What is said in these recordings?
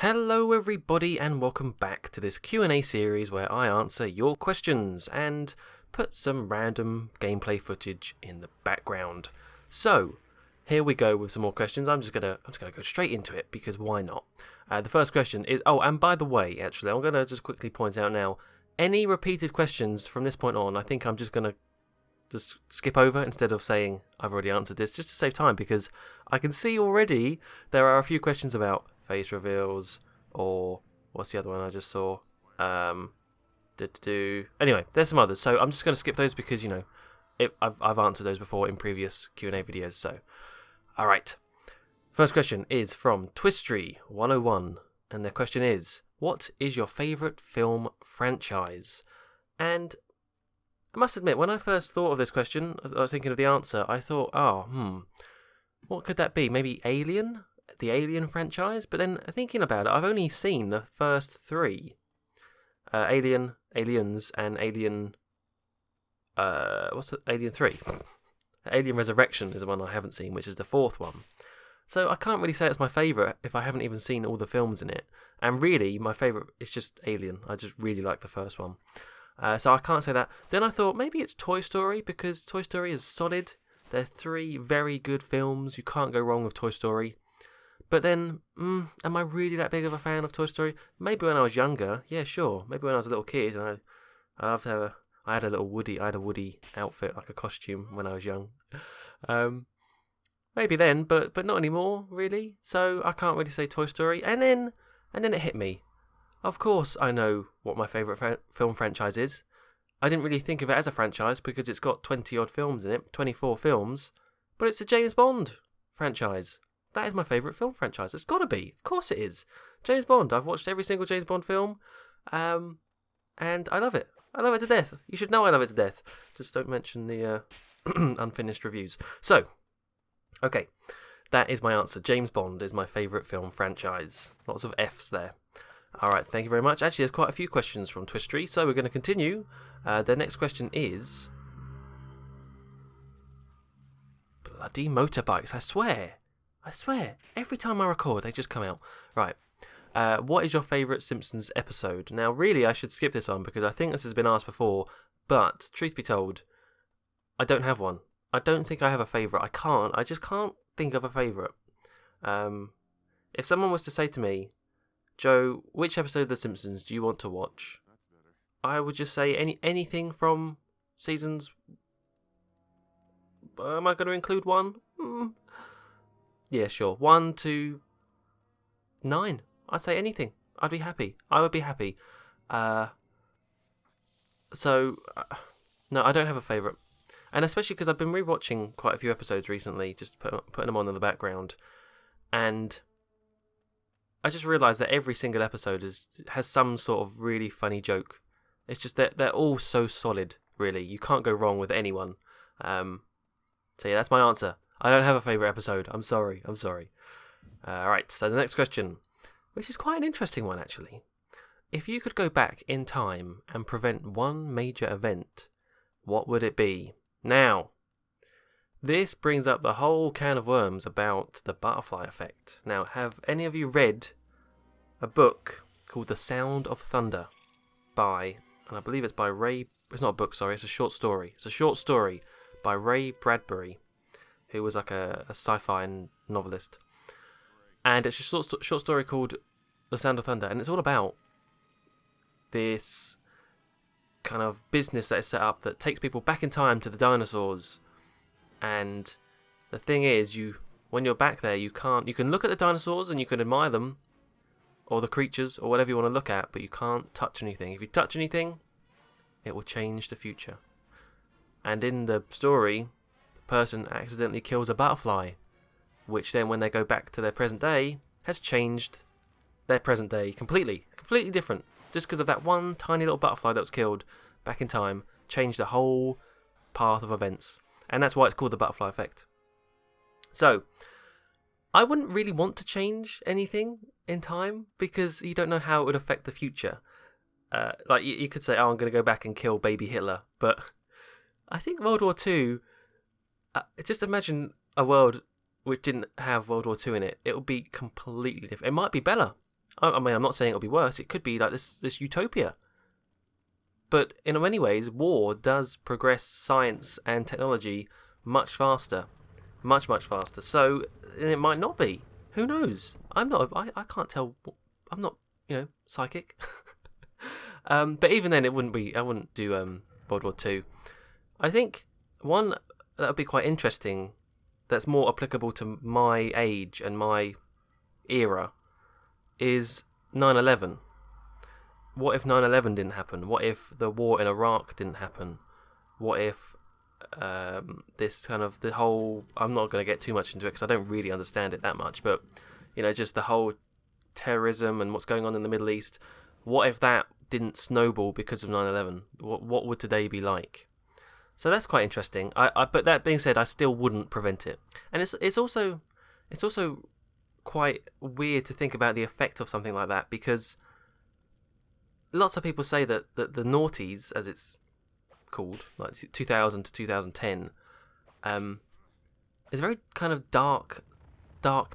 Hello everybody and welcome back to this Q&A series where I answer your questions and put some random gameplay footage in the background. So, here we go with some more questions. I'm just gonna go straight into it because why not? The first question is, and by the way, actually, I'm gonna just quickly point out now, any repeated questions from this point on, I think I'm just gonna skip over instead of saying I've already answered this, just to save time, because I can see already there are a few questions about face reveals, or what's the other one I just saw? Anyway, there's some others, so I'm just going to skip those because, you know, I've answered those before in previous Q&A videos, so. Alright. First question is from Twistry101, and their question is, what is your favourite film franchise? And I must admit, when I first thought of this question, I was thinking of the answer, I thought, what could that be? Maybe Alien? The Alien franchise? But then thinking about it, I've only seen the first three. Alien, Aliens, and Alien... Alien 3? Alien Resurrection is the one I haven't seen, which is the fourth one. So I can't really say it's my favourite if I haven't even seen all the films in it. And really, my favourite is just Alien. I just really like the first one. So I can't say that. Then I thought maybe it's Toy Story, because Toy Story is solid. They're three very good films. You can't go wrong with Toy Story. But then, am I really that big of a fan of Toy Story? Maybe when I was younger, yeah, sure. Maybe when I was a little kid, and I had a Woody outfit, like a costume, when I was young. Maybe then, but not anymore, really. So I can't really say Toy Story. And then it hit me. Of course, I know what my favourite film franchise is. I didn't really think of it as a franchise because it's got 20 odd films in it, 24 films. But it's a James Bond franchise. That is my favourite film franchise. It's got to be. Of course it is. James Bond. I've watched every single James Bond film. And I love it. I love it to death. You should know I love it to death. Just don't mention the unfinished reviews. So, okay. That is my answer. James Bond is my favourite film franchise. Lots of Fs there. Alright, thank you very much. Actually, there's quite a few questions from Twistry, so we're going to continue. The next question is... Bloody motorbikes, I swear, every time I record, they just come out. Right. What is your favourite Simpsons episode? Now, really, I should skip this one because I think this has been asked before, but truth be told, I don't have one. I don't think I have a favourite. I just can't think of a favourite. If someone was to say to me, Joe, which episode of The Simpsons do you want to watch? I would just say anything from seasons... Am I going to include one? Yeah, sure. 1 to 9. I'd say anything. I'd be happy. I would be happy. No, I don't have a favourite. And especially because I've been rewatching quite a few episodes recently, just putting them on in the background. And I just realised that every single episode has some sort of really funny joke. It's just that they're all so solid, really. You can't go wrong with anyone. So yeah, that's my answer. I don't have a favourite episode. I'm sorry. Alright, so the next question, which is quite an interesting one, actually. If you could go back in time and prevent one major event, what would it be? Now, this brings up the whole can of worms about the butterfly effect. Now, have any of you read a book called The Sound of Thunder by, and I believe it's by Ray, it's not a book, sorry, it's a short story. It's a short story by Ray Bradbury, who was like a sci-fi novelist. And it's a short story called The Sound of Thunder, and it's all about this kind of business that is set up that takes people back in time to the dinosaurs. And the thing is, when you're back there, you can look at the dinosaurs and you can admire them, or the creatures, or whatever you want to look at, but you can't touch anything. If you touch anything, it will change the future. And in the story, the person accidentally kills a butterfly, which then when they go back to their present day, has changed their present day completely different. Just because of that one tiny little butterfly that was killed back in time, changed the whole path of events. And that's why it's called the butterfly effect. So, I wouldn't really want to change anything in time, because you don't know how it would affect the future. Like, you could say, I'm going to go back and kill baby Hitler, but I think World War II, just imagine a world which didn't have World War II in it. It would be completely different. It might be better. I mean, I'm not saying it'll be worse. It could be like this utopia. But in many ways, war does progress science and technology much faster. Much, much faster. So it might not be. Who knows? I can't tell. I'm not, psychic. But even then, I wouldn't do World War Two. I think one that would be quite interesting, that's more applicable to my age and my era, is 9/11. What if 9/11 didn't happen? What if the war in Iraq didn't happen? What if this kind of the whole... I'm not going to get too much into it because I don't really understand it that much, but just the whole terrorism and what's going on in the Middle East. What if that didn't snowball because of 9/11? What would today be like? So that's quite interesting. But that being said, I still wouldn't prevent it. And it's also quite weird to think about the effect of something like that, because lots of people say that the noughties, as it's called, like 2000 to 2010, is a very kind of dark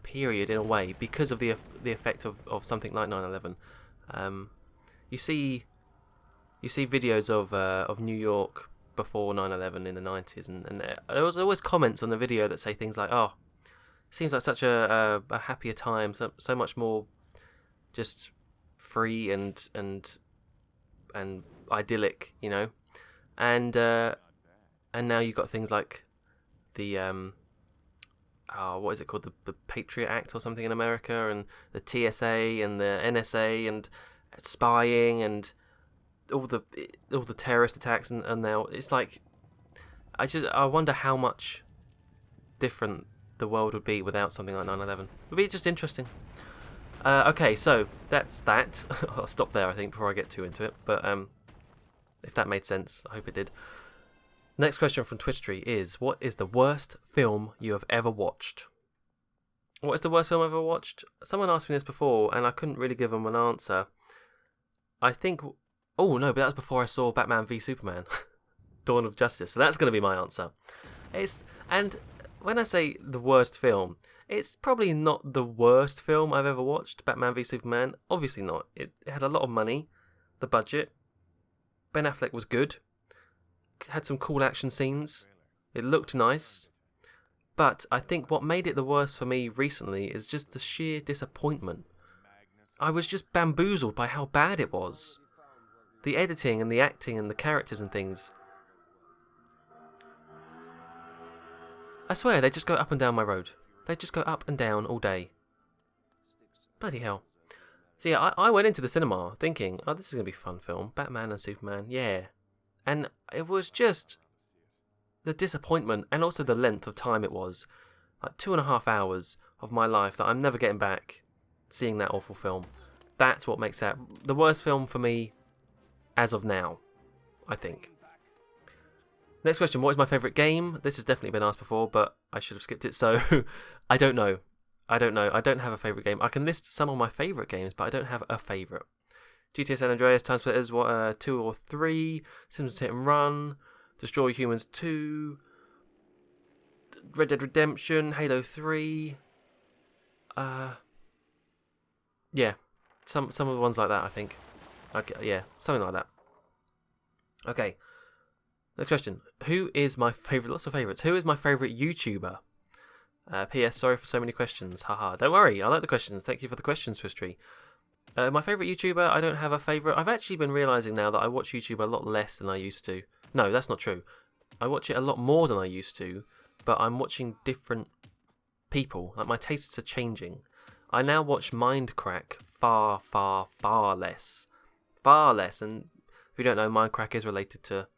period in a way because of the effect of something like 9/11. You see videos of New York before 9/11 in the 90s, and there was always comments on the video that say things like, "Oh, seems like such a happier time, so much more just free and idyllic, and now you've got things like the what is it called, the Patriot Act or something in America, and the TSA and the NSA and spying and all the terrorist attacks, and now it's like I wonder how much different the world would be without something like 9/11. It would be just interesting. Okay, so that's that. I'll stop there, I think, before I get too into it. But if that made sense, I hope it did. Next question from Twitch is, what is the worst film you have ever watched? What is the worst film I've ever watched? Someone asked me this before, and I couldn't really give them an answer. I think... Oh, no, but that was before I saw Batman v Superman, Dawn of Justice. So that's going to be my answer. And when I say the worst film, it's probably not the worst film I've ever watched, Batman v Superman. Obviously not. It had a lot of money, the budget. Ben Affleck was good. Had some cool action scenes. It looked nice. But I think what made it the worst for me recently is just the sheer disappointment. I was just bamboozled by how bad it was. The editing and the acting and the characters and things. I swear, they just go up and down my road. They just go up and down all day. Bloody hell. So yeah, I went into the cinema thinking, oh, this is going to be a fun film. Batman and Superman, yeah. And it was just the disappointment and also the length of time it was. Like 2.5 hours of my life that I'm never getting back seeing that awful film. That's what makes that the worst film for me as of now, I think. Next question, what is my favourite game? This has definitely been asked before, but I should haveskipped it, so I don't know. I don't have a favourite game. I can list some of my favourite games, but I don't have a favourite. GTA San Andreas, Time Splitters 2 or 3, Simpsons Hit and Run, Destroy Humans 2, Red Dead Redemption, Halo 3. Yeah, some of the ones like that, I think. Yeah, something like that. Okay. Next question. Who is my favourite? Lots of favourites. Who is my favourite YouTuber? P.S. Sorry for so many questions. Haha. Don't worry. I like the questions. Thank you for the questions, Twistry. My favourite YouTuber, I don't have a favourite. I've actually been realising now that I watch YouTube a lot less than I used to. No, that's not true. I watch it a lot more than I used to, but I'm watching different people. Like, my tastes are changing. I now watch Mindcrack far, far, far less. Far less. And if you don't know, Mindcrack is related to...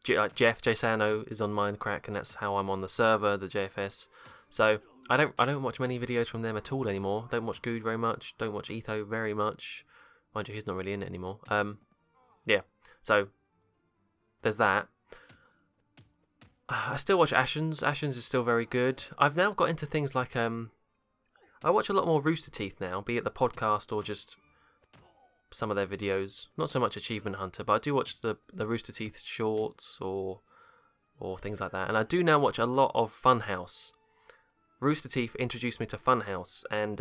Jeff Sano is on Mindcrack, and that's how I'm on the server, the JFS. So I don't watch many videos from them at all anymore. Don't watch Good very much. Don't watch Etho very much. Mind you, he's not really in it anymore. Yeah. So there's that. I still watch Ashens. Ashens is still very good. I've now got into things like I watch a lot more Rooster Teeth now, be it the podcast or just some of their videos. Not so much Achievement Hunter, but I do watch the Rooster Teeth shorts or things like that. And I do now watch a lot of Funhouse. Rooster Teeth introduced me to Funhouse, and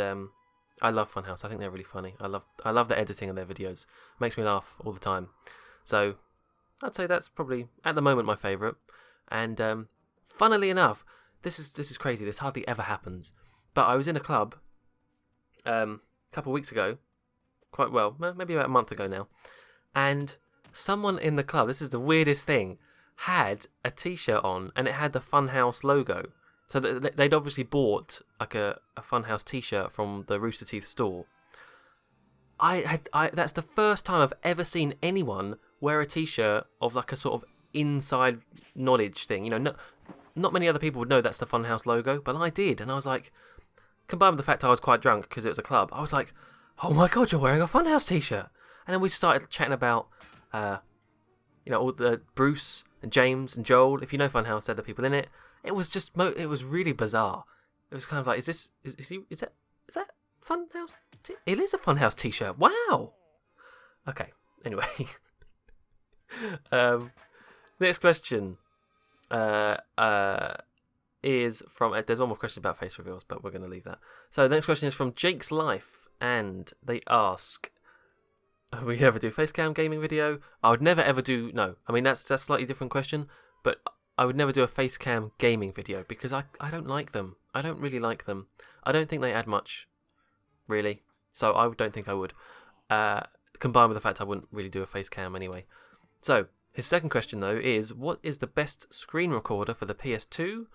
I love Funhouse. I think they're really funny. I love the editing of their videos. Makes me laugh all the time. So I'd say that's probably at the moment my favourite. And funnily enough, this is crazy. This hardly ever happens. But I was in a club a couple of weeks ago, quite well, maybe about a month ago now, and someone in the club, this is the weirdest thing, had a t-shirt on and it had the Funhouse logo. So they'd obviously bought like a Funhouse t-shirt from the Rooster Teeth store. That's the first time I've ever seen anyone wear a t-shirt of like a sort of inside knowledge thing. You know, not many other people would know that's the Funhouse logo, but I did, and I was like, combined with the fact I was quite drunk because it was a club, I was like, oh my god, you're wearing a Funhouse t-shirt. And then we started chatting about, all the Bruce and James and Joel. If you know Funhouse, they're the people in it. It was just, it was really bizarre. It was kind of like, is that Funhouse? It is a Funhouse t-shirt. Wow. Okay. Anyway, next question is from. There's one more question about face reveals, but we're going to leave that. So the next question is from Jake's Life, and they ask, "Will you ever do face cam gaming video?" I would never ever do. No, I mean that's a slightly different question, but I would never do a face cam gaming video because I don't like them. I don't really like them. I don't think they add much, really. So I don't think I would. Combined with the fact I wouldn't really do a face cam anyway. So his second question though is, what is the best screen recorder for the PS2?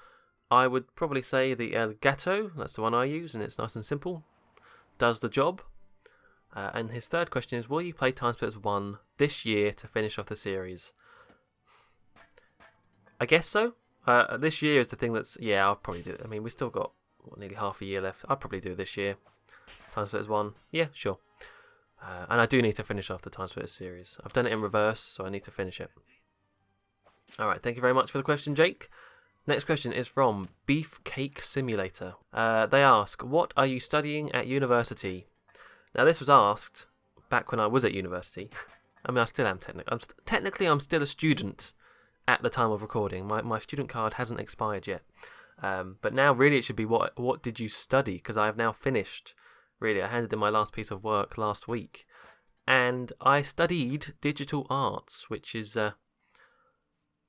I would probably say the Elgato. That's the one I use, and it's nice and simple. Does the job. And his third question is, will you play Timesplitters 1 this year to finish off the series? I guess so. This year is the thing that's... Yeah, I'll probably do it. I mean, we've still got nearly half a year left. I'll probably do it this year. Timesplitters 1. Yeah, sure. And I do need to finish off the Timesplitters series. I've done it in reverse, so I need to finish it. Alright, thank you very much for the question, Jake. Next question is from Beefcake Simulator. They ask, what are you studying at university? Now, this was asked back when I was at university. I mean, I still am technically. I'm still a student at the time of recording. My student card hasn't expired yet. But now, really, it should be what did you study? Because I have now finished. Really, I handed in my last piece of work last week, and I studied digital arts, which is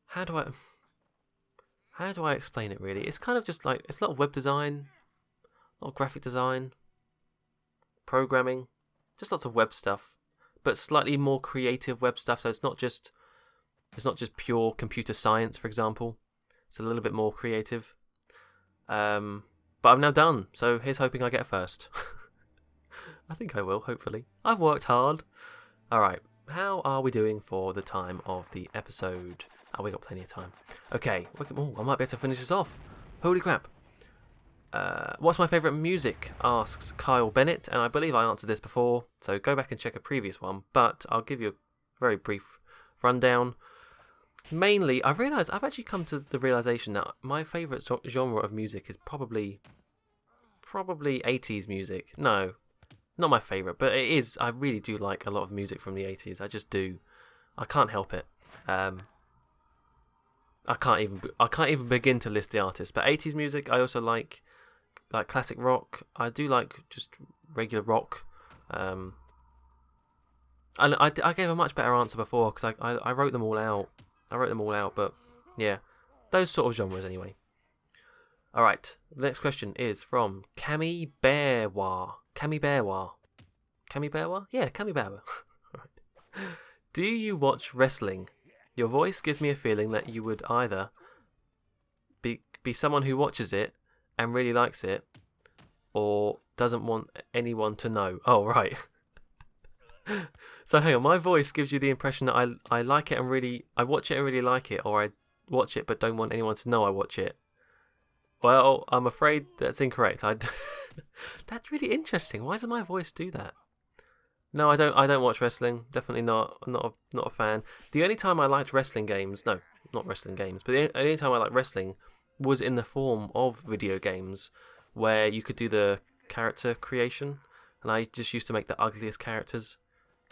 how do I explain it? Really, it's kind of just like it's a lot of web design, a lot of graphic design, programming, just lots of web stuff, but slightly more creative web stuff. So it's not just pure computer science, for example. It's a little bit more creative. But I'm now done, so here's hoping I get a first. I think I will, hopefully. I've worked hard. Alright, how are we doing for the time of the episode? Oh, we got plenty of time. Okay, I might be able to finish this off. Holy crap. What's my favourite music? Asks Kyle Bennett, and I believe I answered this before, so go back and check a previous one, but I'll give you a very brief rundown. Mainly, I've actually come to the realisation that my favourite genre of music is probably 80s music. No, not my favourite, but it is. I really do like a lot of music from the 80s. I just do. I can't help it. I can't even begin to list the artists. But 80s music, I also like classic rock. I do like just regular rock. And I gave a much better answer before because I wrote them all out. But yeah, those sort of genres anyway. All right, the next question is from Cami Bearwa. Yeah, Cami Bearwa. Right. Do you watch wrestling? Your voice gives me a feeling that you would either be someone who watches it and really likes it, or doesn't want anyone to know. Oh, right. So hang on, my voice gives you the impression that I like it and I watch it and really like it, or I watch it but don't want anyone to know I watch it. Well, I'm afraid that's incorrect. That's really interesting. Why does my voice do that? No, I don't watch wrestling. Definitely not. I'm not a fan. The only time I liked wrestling games, no, not wrestling games, but the only time I liked wrestling was in the form of video games where you could do the character creation, and I just used to make the ugliest characters.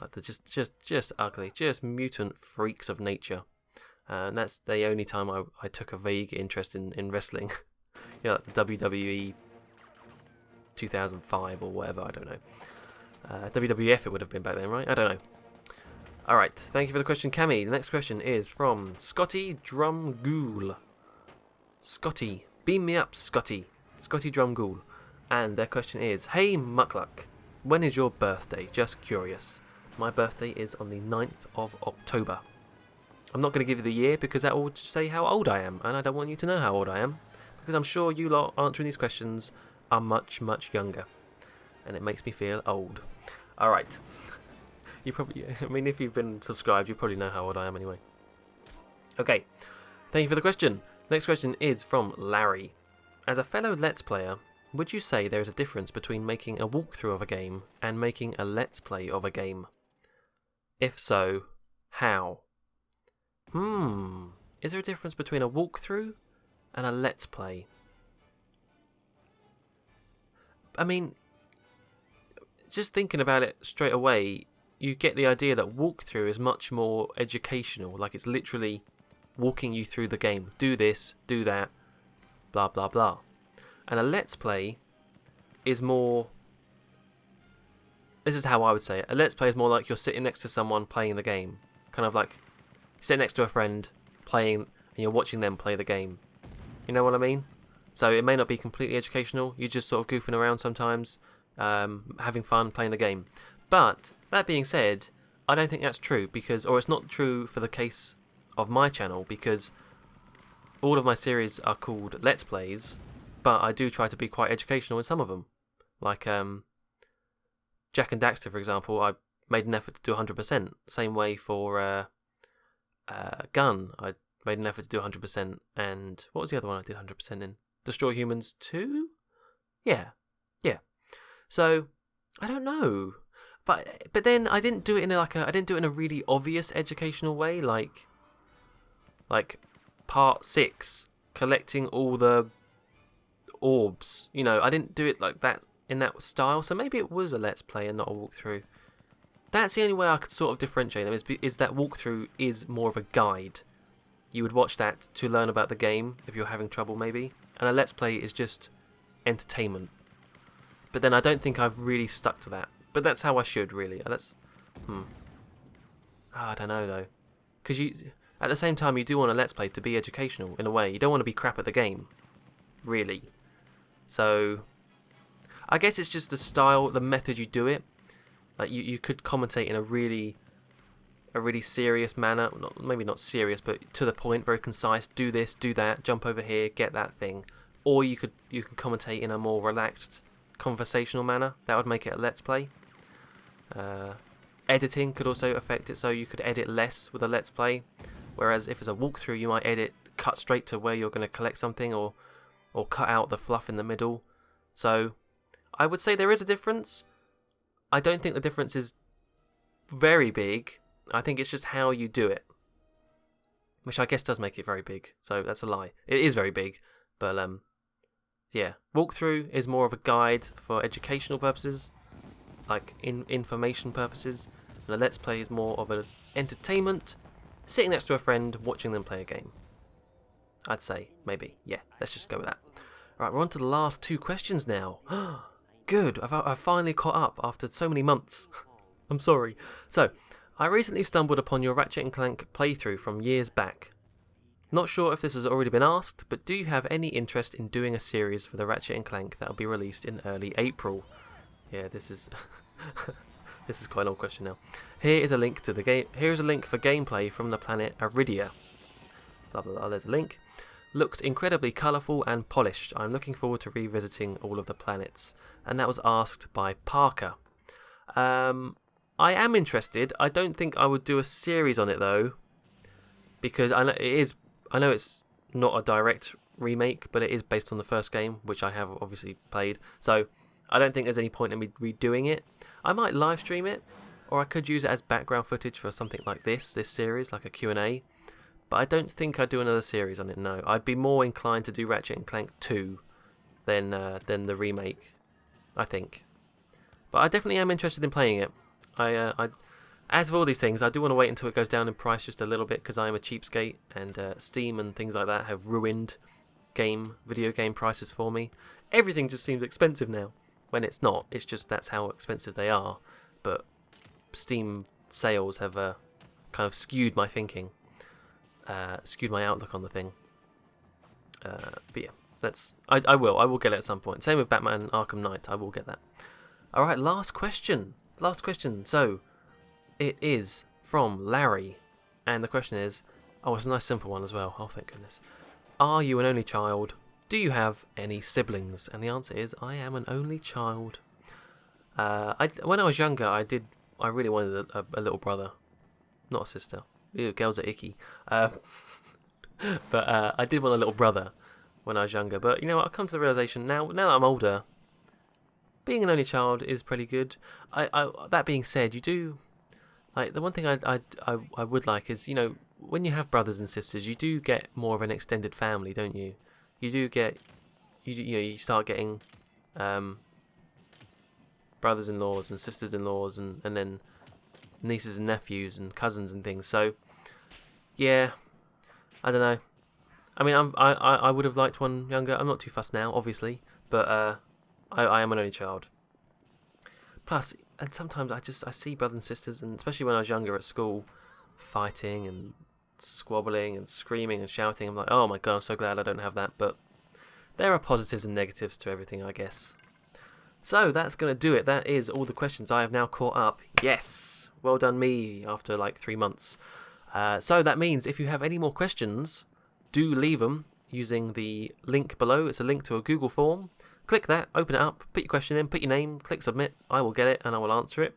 Like they're just ugly, just mutant freaks of nature. And that's the only time I took a vague interest in wrestling. Like the WWE 2005 or whatever, I don't know. WWF it would have been back then, right? I don't know. Alright, thank you for the question, Cammy. The next question is from Scotty Drumgool. Scotty, beam me up, Scotty. Scotty Drumgool. And their question is, hey Muckluck, when is your birthday? Just curious. My birthday is on the 9th of October. I'm not going to give you the year because that will just say how old I am, and I don't want you to know how old I am, because I'm sure you lot answering these questions are much, much younger, and it makes me feel old. Alright. You probably, I mean, if you've been subscribed, you probably know how old I am anyway. Okay, thank you for the question. Next question is from Larry. As a fellow Let's Player, would you say there is a difference between making a walkthrough of a game and making a Let's Play of a game? If so, how? Is there a difference between a walkthrough and a Let's Play? I mean, just thinking about it straight away, you get the idea that walkthrough is much more educational. Like, it's literally walking you through the game. Do this, do that, blah, blah, blah. And a Let's Play is more... This is how I would say it. A Let's Play is more like you're sitting next to someone playing the game. Kind of like sitting next to a friend playing, and you're watching them play the game. You know what I mean? So it may not be completely educational. You're just sort of goofing around sometimes, having fun playing the game. But that being said, I don't think that's true because, or it's not true for the case of my channel, because all of my series are called Let's Plays, but I do try to be quite educational in some of them. Like Jack and Daxter, for example, I made an effort to do 100%. Same way for Gun, I made an effort to do 100%. And what was the other one I did 100% in? Destroy Humans 2? Yeah. So I don't know. But then I didn't do it in a really obvious educational way, like part 6, collecting all the orbs. You know, I didn't do it like that in that style. So maybe it was a Let's Play and not a walkthrough. That's the only way I could sort of differentiate them, is that walkthrough is more of a guide. You would watch that to learn about the game if you're having trouble, maybe. And a Let's Play is just entertainment. But then I don't think I've really stuck to that. But that's how I should, really. I don't know, though. Because at the same time, you do want a Let's Play to be educational, in a way. You don't want to be crap at the game, really. So, I guess it's just the style, the method you do it. Like, you could commentate in a really serious manner. Maybe not serious, but to the point, very concise. Do this, do that, jump over here, get that thing. Or you can commentate in a more relaxed, conversational manner. That would make it a Let's Play. Editing could also affect it, so you could edit less with a Let's Play, whereas if it's a walkthrough, you might cut straight to where you're going to collect something, or cut out the fluff in the middle. So I would say there is a difference. I don't think the difference is very big. I think it's just how you do it, which I guess does make it very big. So that's a lie. It is very big, but yeah, walkthrough is more of a guide for educational purposes, like information purposes, and a Let's Play is more of an entertainment, sitting next to a friend watching them play a game. I'd say, maybe. Yeah, let's just go with that. Right, we're on to the last 2 questions now. Good, I've finally caught up after so many months. I'm sorry. So, I recently stumbled upon your Ratchet Clank playthrough from years back. Not sure if this has already been asked, but do you have any interest in doing a series for the Ratchet Clank that will be released in early April? Yeah, this is this is quite an old question now. Here is a link to the game. Here is a link for gameplay from the planet Aridia. Blah blah blah. There's a link. Looks incredibly colourful and polished. I'm looking forward to revisiting all of the planets. And that was asked by Parker. I am interested. I don't think I would do a series on it though, because I know it's not a direct remake, but it is based on the first game, which I have obviously played. So I don't think there's any point in me redoing it. I might live stream it, or I could use it as background footage for something like this series, like a Q&A. But I don't think I'd do another series on it, no. I'd be more inclined to do Ratchet Clank 2 than the remake, I think. But I definitely am interested in playing it. As with all these things, I do want to wait until it goes down in price just a little bit, because I am a cheapskate, and Steam and things like that have ruined video game prices for me. Everything just seems expensive now. when it's not. It's just that's how expensive they are. But Steam sales have kind of skewed my thinking, skewed my outlook on the thing. But yeah, I will get it at some point. Same with Batman Arkham Knight. I will get that. All right, last question. So it is from Larry, and the question is, it's a nice simple one as well. Oh, thank goodness. Are you an only child? Do you have any siblings? And the answer is, I am an only child. When I was younger, I really wanted a little brother, not a sister. Ew, girls are icky. But I did want a little brother when I was younger. But you know what? I've come to the realization now that I'm older, being an only child is pretty good. That being said, you do like the one thing I would like is, you know, when you have brothers and sisters, you do get more of an extended family, don't you? You do get you start getting brothers-in-laws and sisters-in-laws and then nieces and nephews and cousins and things. So yeah, I don't know. I mean, I would have liked one younger. I'm not too fussed now, obviously, but I am an only child. Plus, and sometimes I see brothers and sisters, and especially when I was younger at school, fighting and squabbling and screaming and shouting. I'm like, oh my god, I'm so glad I don't have that. But there are positives and negatives to everything, I guess. So that's going to do it. That is all the questions I have now caught up. Yes, well done me after like 3 months. So that means if you have any more questions, do leave them using the link below. It's a link to a Google form. Click that, open it up, put your question in, put your name, click submit. I will get it and I will answer it.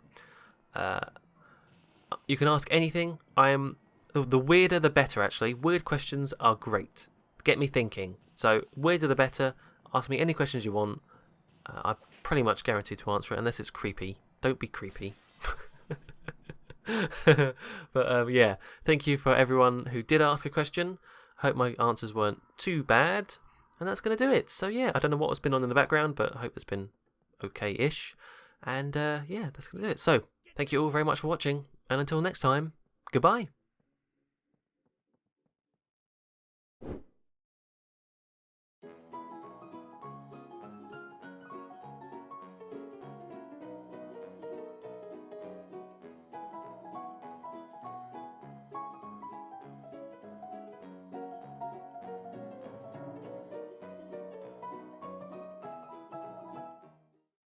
You can ask anything. The weirder the better, actually. Weird questions are great. Get me thinking. So, weirder the better. Ask me any questions you want. I'm pretty much guaranteed to answer it, unless it's creepy. Don't be creepy. But yeah, thank you for everyone who did ask a question. Hope my answers weren't too bad. And that's going to do it. So yeah, I don't know what's been on in the background, but I hope it's been okay-ish. And yeah, that's going to do it. So, thank you all very much for watching. And until next time, goodbye.